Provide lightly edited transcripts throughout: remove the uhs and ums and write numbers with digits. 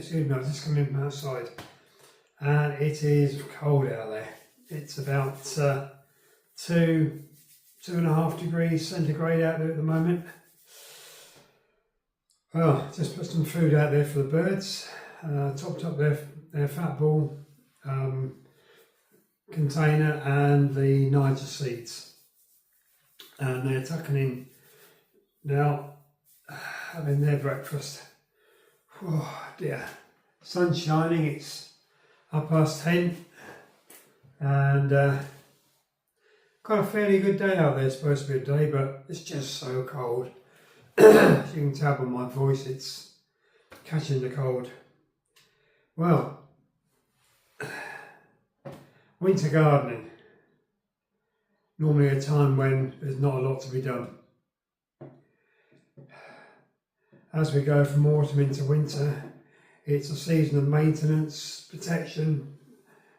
excuse me, I've just come in from outside and it is cold out there. It's about 2.5 degrees centigrade out there at the moment. Well, just put some food out there for the birds, topped up their fat ball container and the Niger seeds, and they're tucking in now, having their breakfast. Oh dear, sun's shining, it's 10:30 and got a fairly good day out there. It's supposed to be a day, but it's just so cold. As you can tell by my voice, it's catching the cold. Well, winter gardening, normally a time when there's not a lot to be done. As we go from autumn into winter, it's a season of maintenance, protection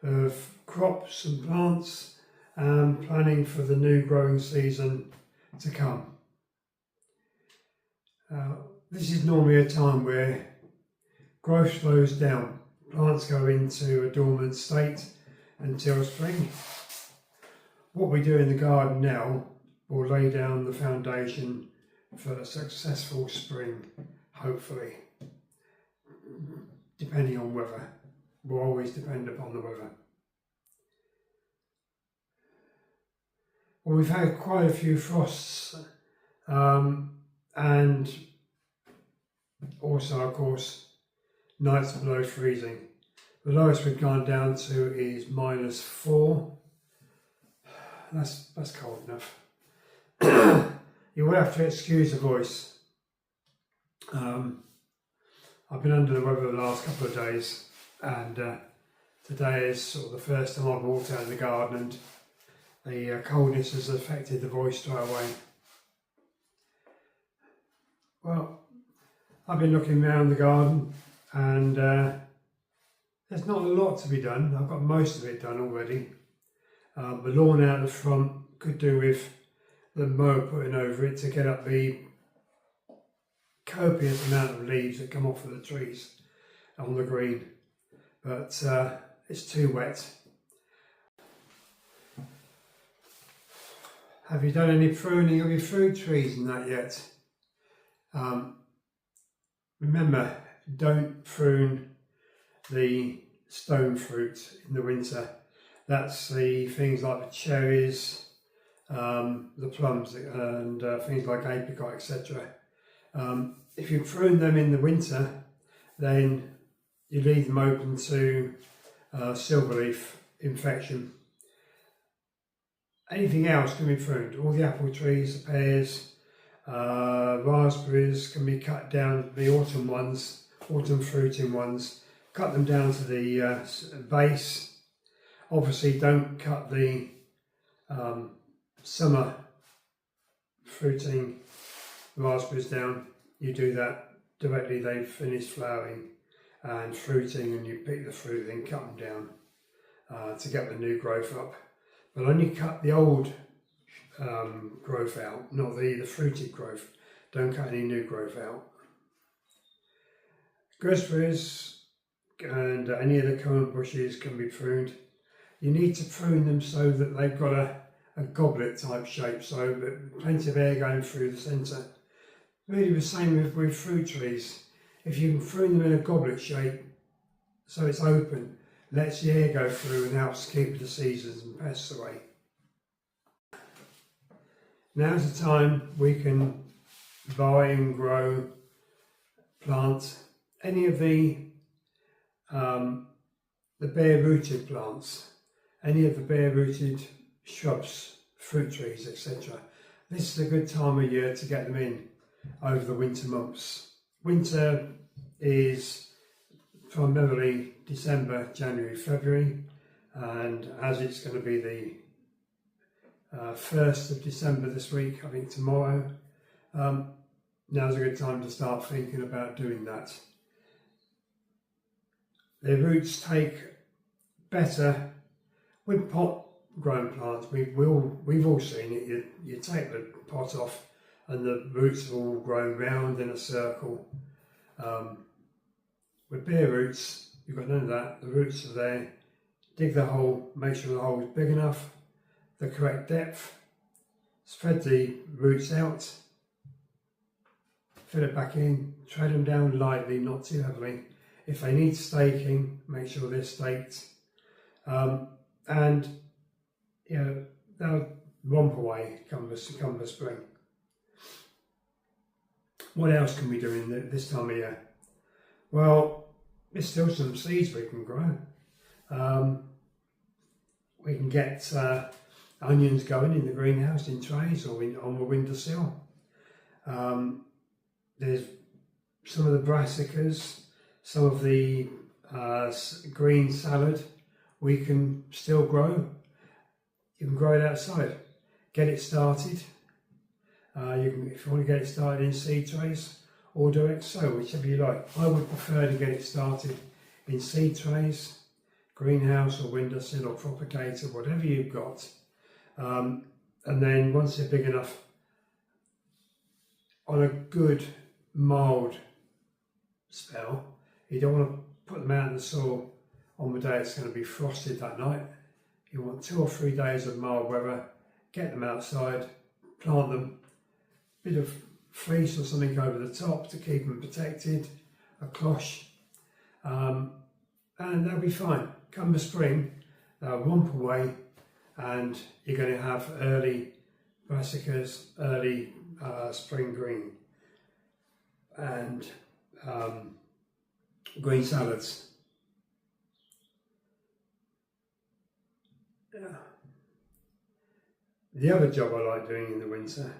of crops and plants, and planning for the new growing season to come. This is normally a time where growth slows down. Plants go into a dormant state until spring. What we do in the garden now will lay down the foundation for a successful spring, hopefully, depending on weather. Will always depend upon the weather. Well, we've had quite a few frosts, and also, of course, nights below freezing. The lowest we've gone down to is -4. That's cold enough. You will have to excuse the voice. I've been under the weather the last couple of days, and today is sort of the first time I've walked out of the garden, and the coldness has affected the voice straight away. Well, I've been looking around the garden, and there's not a lot to be done. I've got most of it done already. The lawn out the front could do with the mower putting over it to get up the copious amount of leaves that come off of the trees on the green, but it's too wet. Have you done any pruning of your fruit trees and that yet? Remember, don't prune the stone fruit in the winter. That's the things like the cherries, the plums, and things like apricot, etc. If you prune them in the winter, then you leave them open to silverleaf infection. Anything else can be pruned. All the apple trees, the pears, raspberries can be cut down, the autumn ones, autumn fruiting ones, cut them down to the base. Obviously don't cut the summer fruiting raspberries down. You do that directly they've finished flowering and fruiting, and you pick the fruit, then cut them down to get the new growth up. But only cut the old growth out, not the fruited growth. Don't cut any new growth out. Gooseberries and any of the currant bushes can be pruned. You need to prune them so that they've got a goblet type shape, so that plenty of air going through the centre. Really the same with fruit trees. If you can prune them in a goblet shape so it's open, lets the air go through and helps keep diseases and pests away. Now's the time we can buy and grow, plant any of the bare-rooted plants, any of the bare-rooted shrubs, fruit trees, etc. This is a good time of year to get them in over the winter months. Winter is primarily December, January, February, and as it's going to be the 1st of December this week, I think tomorrow, now's a good time to start thinking about doing that. Their roots take better with pot grown plants. We've all seen it. You take the pot off and the roots have all grown round in a circle. With bare roots, you've got none of that. The roots are there. Dig the hole, make sure the hole is big enough, the correct depth. Spread the roots out. Fill it back in. Tread them down lightly, not too heavily. If they need staking, make sure they're staked. And you know, they'll romp away come the spring. What else can we do in this time of year? Well, there's still some seeds we can grow. We can get onions going in the greenhouse in trays or on the windowsill. There's some of the brassicas, some of the green salad we can still grow. You can grow it outside. Get it started. If you want to get it started in seed trays, or direct sow, whichever you like. I would prefer to get it started in seed trays, greenhouse or windowsill or propagator, whatever you've got. And then once they're big enough, on a good mild spell, you don't want to put them out in the soil on the day it's going to be frosted that night. You want 2 or 3 days of mild weather, get them outside, plant them, bit of fleece or something over the top to keep them protected, a cloche, and they'll be fine. Come the spring, they'll romp away and you're going to have early brassicas, early spring green and green salads. Yeah. The other job I like doing in the winter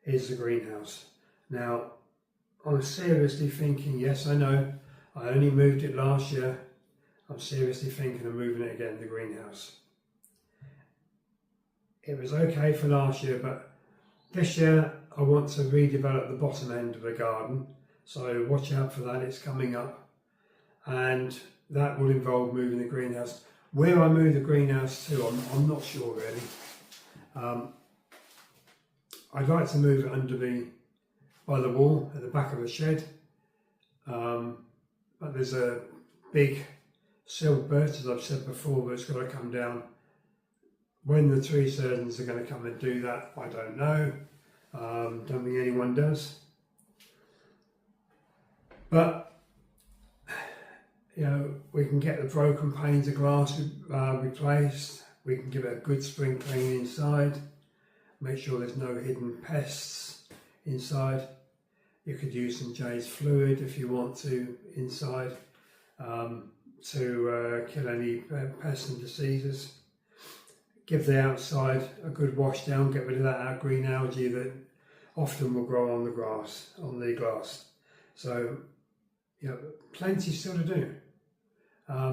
is the greenhouse. Now, I'm seriously thinking, yes, I know, I only moved it last year. I'm seriously thinking of moving it again, the greenhouse. It was okay for last year, but this year I want to redevelop the bottom end of the garden. So watch out for that, it's coming up. And that will involve moving the greenhouse. Where I move the greenhouse to, I'm not sure really. I'd like to move it by the wall at the back of the shed. But there's a big silk birch, as I've said before, that's got to come down. When the tree surgeons are going to come and do that, I don't know. Don't think anyone does. But you know, we can get the broken panes of glass replaced. We can give it a good spring clean inside. Make sure there's no hidden pests inside. You could use some Jay's fluid if you want to inside to kill any pests and diseases. Give the outside a good wash down, get rid of that green algae that often will grow on the grass, on the glass. So, you know, plenty still to do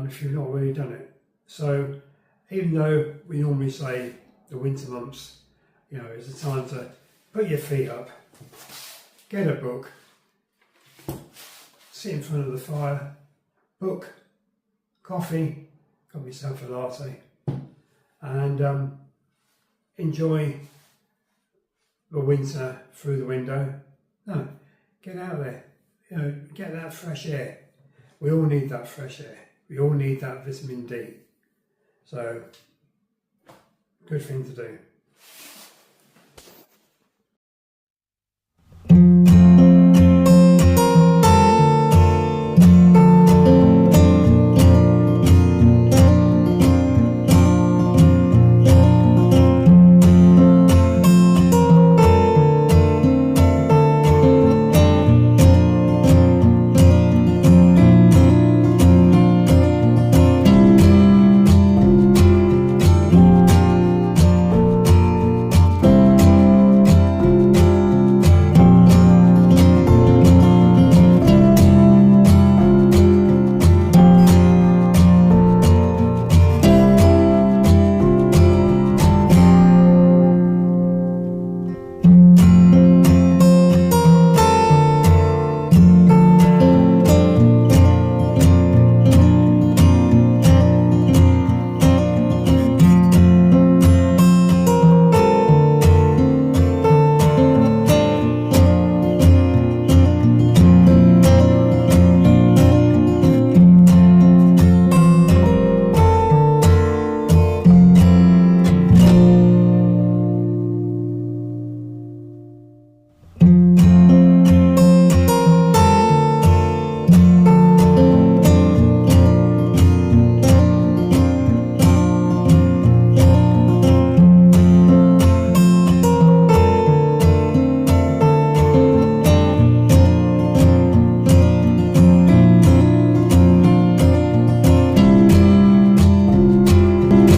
if you've not already done it. So, even though we normally say the winter months, you know, it's a time to put your feet up, get a book, sit in front of the fire, book, coffee, got myself a latte, and enjoy the winter through the window. No, get out there, you know, get that fresh air. We all need that fresh air. We all need that vitamin D. So, good thing to do.